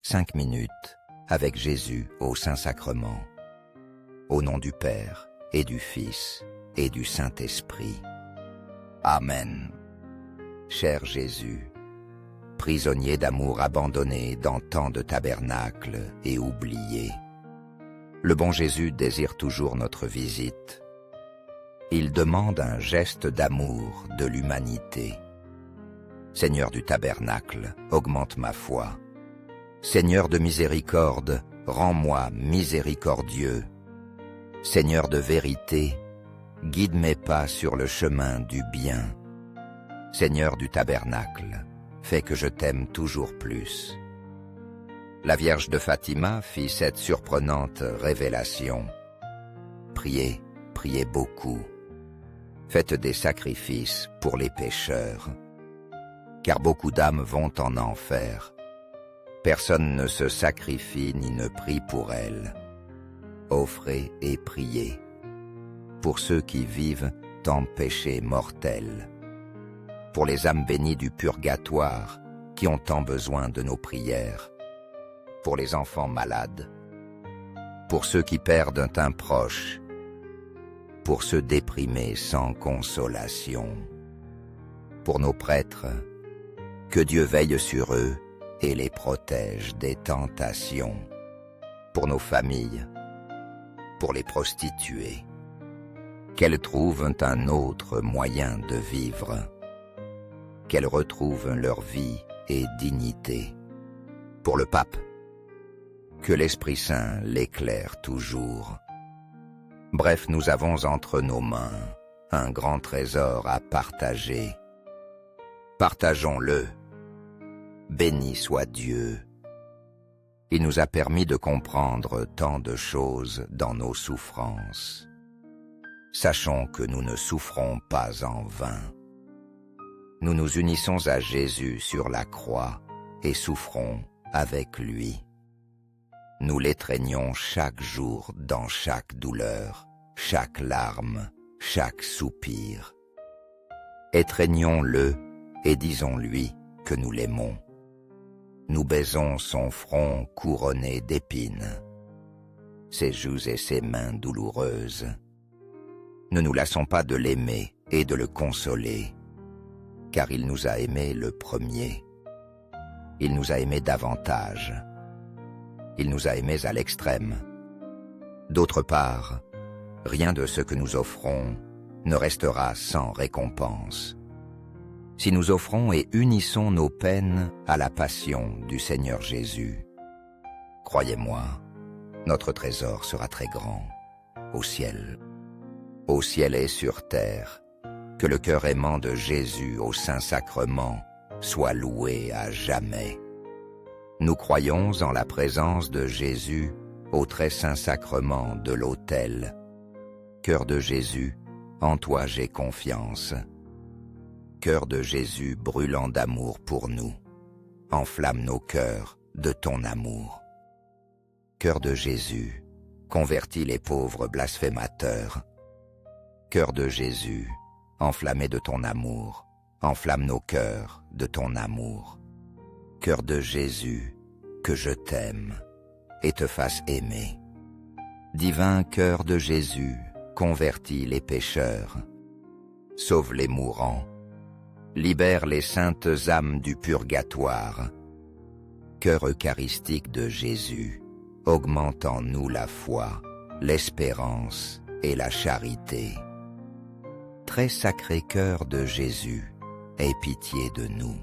5 minutes avec Jésus au Saint-Sacrement. Au nom du Père et du Fils et du Saint-Esprit. Amen. Cher Jésus, prisonnier d'amour abandonné dans tant de tabernacles et oublié, le bon Jésus désire toujours notre visite. Il demande un geste d'amour de l'humanité. Seigneur du tabernacle, augmente ma foi. Seigneur de miséricorde, rends-moi miséricordieux. Seigneur de vérité, guide mes pas sur le chemin du bien. Seigneur du tabernacle, fais que je t'aime toujours plus. La Vierge de Fatima fit cette surprenante révélation. Priez, priez beaucoup. Faites des sacrifices pour les pécheurs, car beaucoup d'âmes vont en enfer. Personne ne se sacrifie ni ne prie pour elles. Offrez et priez pour ceux qui vivent en péché mortel, pour les âmes bénies du purgatoire qui ont tant besoin de nos prières, pour les enfants malades, pour ceux qui perdent un proche, pour ceux déprimés sans consolation, pour nos prêtres, que Dieu veille sur eux et les protège des tentations, pour nos familles, pour les prostituées, qu'elles trouvent un autre moyen de vivre, qu'elles retrouvent leur vie et dignité, pour le pape, que l'Esprit Saint l'éclaire toujours. Bref, nous avons entre nos mains un grand trésor à partager. Partageons-le. Béni soit Dieu. Il nous a permis de comprendre tant de choses dans nos souffrances. Sachons que nous ne souffrons pas en vain. Nous nous unissons à Jésus sur la croix et souffrons avec lui. Nous l'étreignons chaque jour dans chaque douleur, chaque larme, chaque soupir. Étreignons-le et disons-lui que nous l'aimons. Nous baisons son front couronné d'épines, ses joues et ses mains douloureuses. Ne nous lassons pas de l'aimer et de le consoler, car il nous a aimés le premier. Il nous a aimés davantage. Il nous a aimés à l'extrême. D'autre part, rien de ce que nous offrons ne restera sans récompense. Si nous offrons et unissons nos peines à la passion du Seigneur Jésus, croyez-moi, notre trésor sera très grand, au ciel et sur terre, que le cœur aimant de Jésus au Saint-Sacrement soit loué à jamais. Nous croyons en la présence de Jésus au très saint sacrement de l'autel. Cœur de Jésus, en toi j'ai confiance. Cœur de Jésus brûlant d'amour pour nous, enflamme nos cœurs de ton amour. Cœur de Jésus, convertis les pauvres blasphémateurs. Cœur de Jésus, enflammé de ton amour, enflamme nos cœurs de ton amour. Cœur de Jésus, que je t'aime et te fasse aimer. Divin cœur de Jésus, convertis les pécheurs. Sauve les mourants. Libère les saintes âmes du purgatoire. Cœur eucharistique de Jésus, augmente en nous la foi, l'espérance et la charité. Très sacré cœur de Jésus, aie pitié de nous.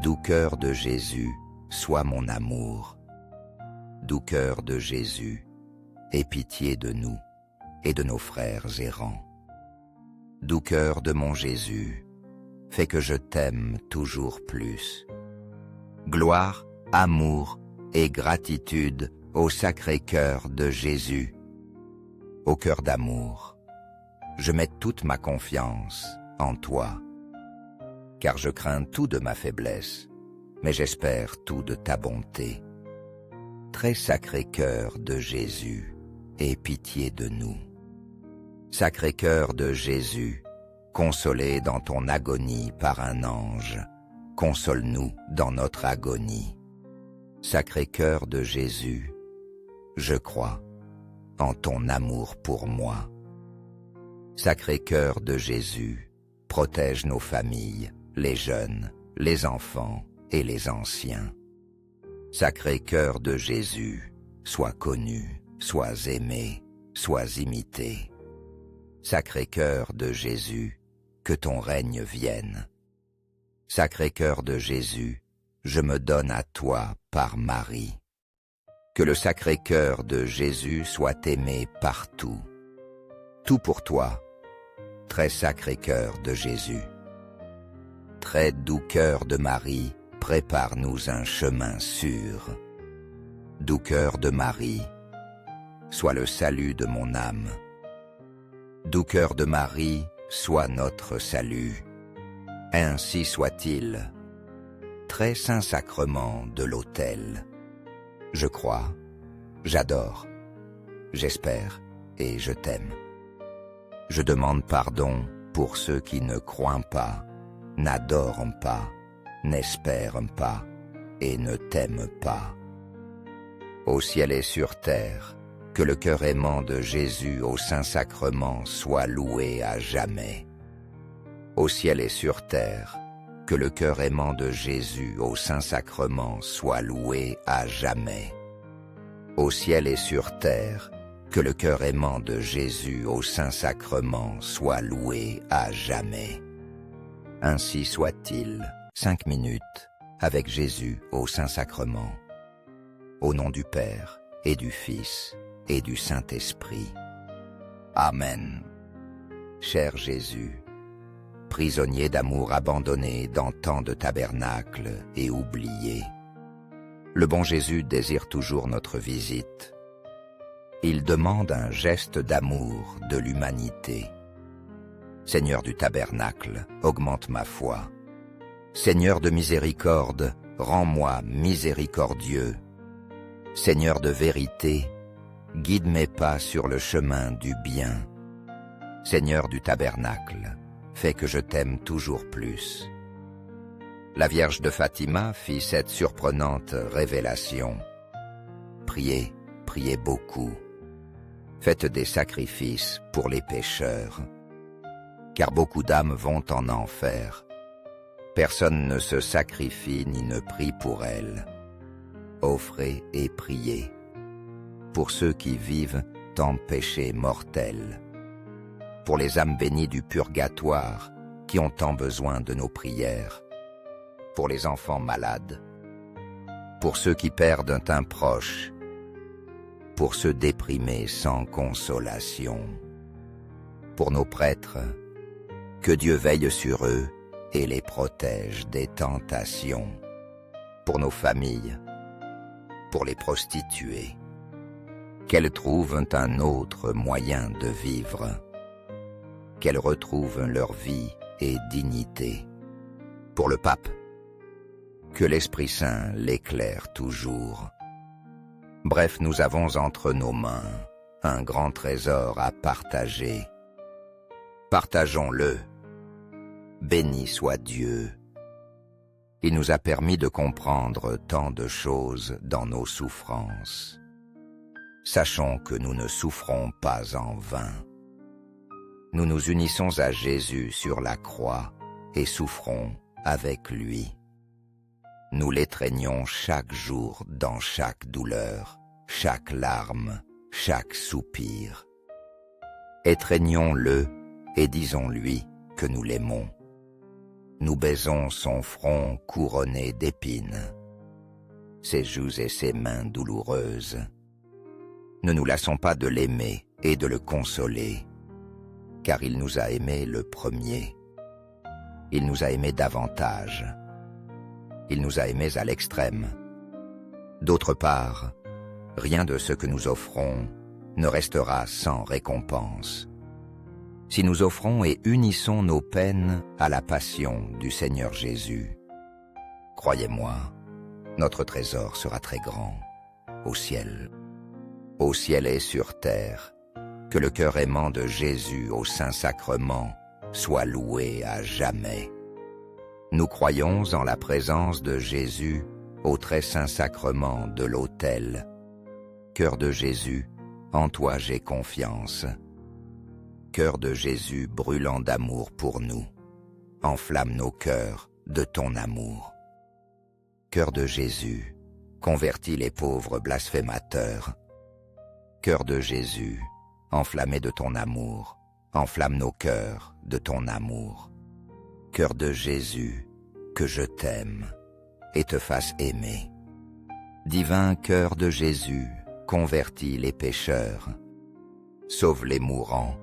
Doux cœur de Jésus, sois mon amour. Doux cœur de Jésus, aie pitié de nous et de nos frères errants. Doux cœur de mon Jésus, fais que je t'aime toujours plus. Gloire, amour et gratitude au sacré cœur de Jésus. Au cœur d'amour, je mets toute ma confiance en toi, car je crains tout de ma faiblesse, mais j'espère tout de ta bonté. Très sacré cœur de Jésus, aie pitié de nous. Sacré cœur de Jésus, consolé dans ton agonie par un ange, console-nous dans notre agonie. Sacré-Cœur de Jésus, je crois en ton amour pour moi. Sacré-Cœur de Jésus, protège nos familles, les jeunes, les enfants et les anciens. Sacré-Cœur de Jésus, sois connu, sois aimé, sois imité. Sacré-Cœur de Jésus, que ton règne vienne. Sacré-Cœur de Jésus, je me donne à toi par Marie. Que le Sacré-Cœur de Jésus soit aimé partout. Tout pour toi, très sacré cœur de Jésus. Très doux cœur de Marie, prépare-nous un chemin sûr. Doux cœur de Marie, sois le salut de mon âme. Doux cœur de Marie, sois notre salut. Ainsi soit-il. Très saint sacrement de l'autel. Je crois, j'adore, j'espère et je t'aime. Je demande pardon pour ceux qui ne croient pas, n'adorent pas, n'espèrent pas et ne t'aiment pas. Au ciel et sur terre, que le cœur aimant de Jésus au Saint-Sacrement soit loué à jamais. Au ciel et sur terre, que le cœur aimant de Jésus au Saint-Sacrement soit loué à jamais. Au ciel et sur terre, que le cœur aimant de Jésus au Saint-Sacrement soit loué à jamais. Ainsi soit-il. 5 minutes avec Jésus au Saint-Sacrement. Au nom du Père et du Fils et du Saint-Esprit. Amen. Cher Jésus, prisonnier d'amour abandonné dans tant de tabernacles et oublié, le bon Jésus désire toujours notre visite. Il demande un geste d'amour de l'humanité. Seigneur du tabernacle, augmente ma foi. Seigneur de miséricorde, rends-moi miséricordieux. Seigneur de vérité, guide mes pas sur le chemin du bien. Seigneur du tabernacle, fais que je t'aime toujours plus. La Vierge de Fatima fit cette surprenante révélation. Priez, priez beaucoup. Faites des sacrifices pour les pécheurs, car beaucoup d'âmes vont en enfer. Personne ne se sacrifie ni ne prie pour elles. Offrez et priez pour ceux qui vivent en péché mortel, pour les âmes bénies du purgatoire qui ont tant besoin de nos prières, pour les enfants malades, pour ceux qui perdent un proche, pour ceux déprimés sans consolation, pour nos prêtres, que Dieu veille sur eux et les protège des tentations, pour nos familles, pour les prostituées, qu'elles trouvent un autre moyen de vivre, qu'elles retrouvent leur vie et dignité, pour le pape, que l'Esprit Saint l'éclaire toujours. Bref, nous avons entre nos mains un grand trésor à partager. Partageons-le. Béni soit Dieu. Il nous a permis de comprendre tant de choses dans nos souffrances. Sachons que nous ne souffrons pas en vain. Nous nous unissons à Jésus sur la croix et souffrons avec lui. Nous l'étreignons chaque jour dans chaque douleur, chaque larme, chaque soupir. Étreignons-le et disons-lui que nous l'aimons. Nous baisons son front couronné d'épines, ses joues et ses mains douloureuses. Ne nous lassons pas de l'aimer et de le consoler, car il nous a aimés le premier. Il nous a aimés davantage. Il nous a aimés à l'extrême. D'autre part, rien de ce que nous offrons ne restera sans récompense. Si nous offrons et unissons nos peines à la passion du Seigneur Jésus, croyez-moi, notre trésor sera très grand, au ciel et sur terre, que le cœur aimant de Jésus au Saint-Sacrement soit loué à jamais. Nous croyons en la présence de Jésus au très saint sacrement de l'autel. Cœur de Jésus, en toi j'ai confiance. Cœur de Jésus brûlant d'amour pour nous, enflamme nos cœurs de ton amour. Cœur de Jésus, convertis les pauvres blasphémateurs. Cœur de Jésus, enflammé de ton amour, enflamme nos cœurs de ton amour. Cœur de Jésus, que je t'aime et te fasse aimer. Divin cœur de Jésus, convertis les pécheurs. Sauve les mourants,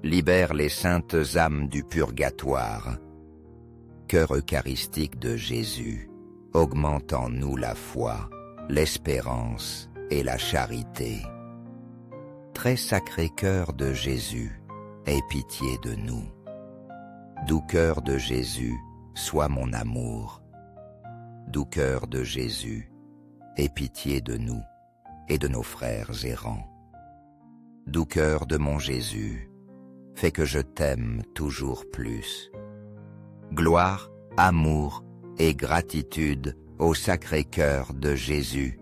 libère les saintes âmes du purgatoire. Cœur eucharistique de Jésus, augmente en nous la foi, l'espérance et la charité. Très sacré cœur de Jésus, aie pitié de nous. Doux cœur de Jésus, sois mon amour. Doux cœur de Jésus, aie pitié de nous et de nos frères errants. Doux cœur de mon Jésus, fais que je t'aime toujours plus. Gloire, amour et gratitude au sacré cœur de Jésus.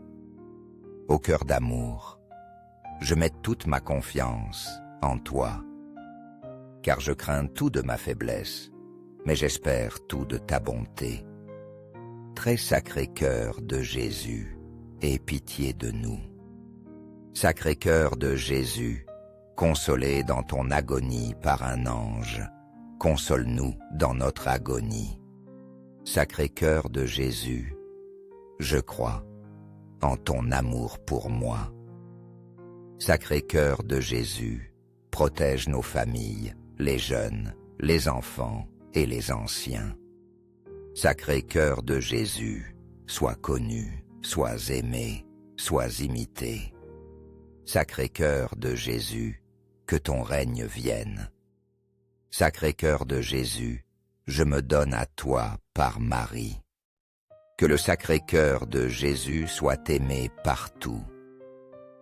Au cœur d'amour, je mets toute ma confiance en toi, car je crains tout de ma faiblesse, mais j'espère tout de ta bonté. Très sacré cœur de Jésus, aie pitié de nous. Sacré cœur de Jésus, consolé dans ton agonie par un ange, console-nous dans notre agonie. Sacré cœur de Jésus, je crois en ton amour pour moi. Sacré cœur de Jésus, protège nos familles, les jeunes, les enfants et les anciens. Sacré cœur de Jésus, sois connu, sois aimé, sois imité. Sacré cœur de Jésus, que ton règne vienne. Sacré cœur de Jésus, je me donne à toi par Marie. Que le sacré cœur de Jésus soit aimé partout.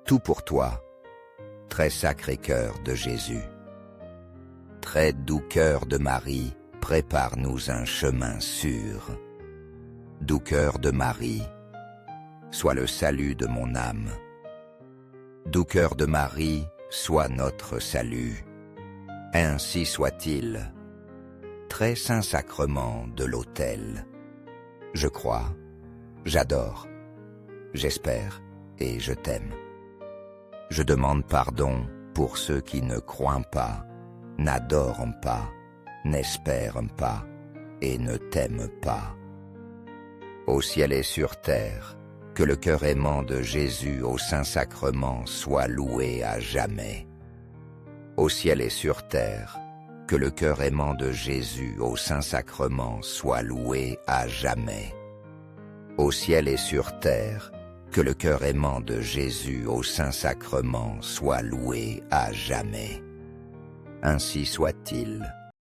Tout pour toi, très sacré cœur de Jésus. Très doux cœur de Marie, prépare-nous un chemin sûr. Doux cœur de Marie, sois le salut de mon âme. Doux cœur de Marie, sois notre salut. Ainsi soit-il. Très saint sacrement de l'autel. Je crois, j'adore, j'espère et je t'aime. Je demande pardon pour ceux qui ne croient pas, n'adorent pas, n'espèrent pas et ne t'aiment pas. Au ciel et sur terre, que le cœur aimant de Jésus au Saint-Sacrement soit loué à jamais. Au ciel et sur terre, que le cœur aimant de Jésus au Saint-Sacrement soit loué à jamais. Au ciel et sur terre, que le cœur aimant de Jésus au Saint-Sacrement soit loué à jamais. Ainsi soit-il.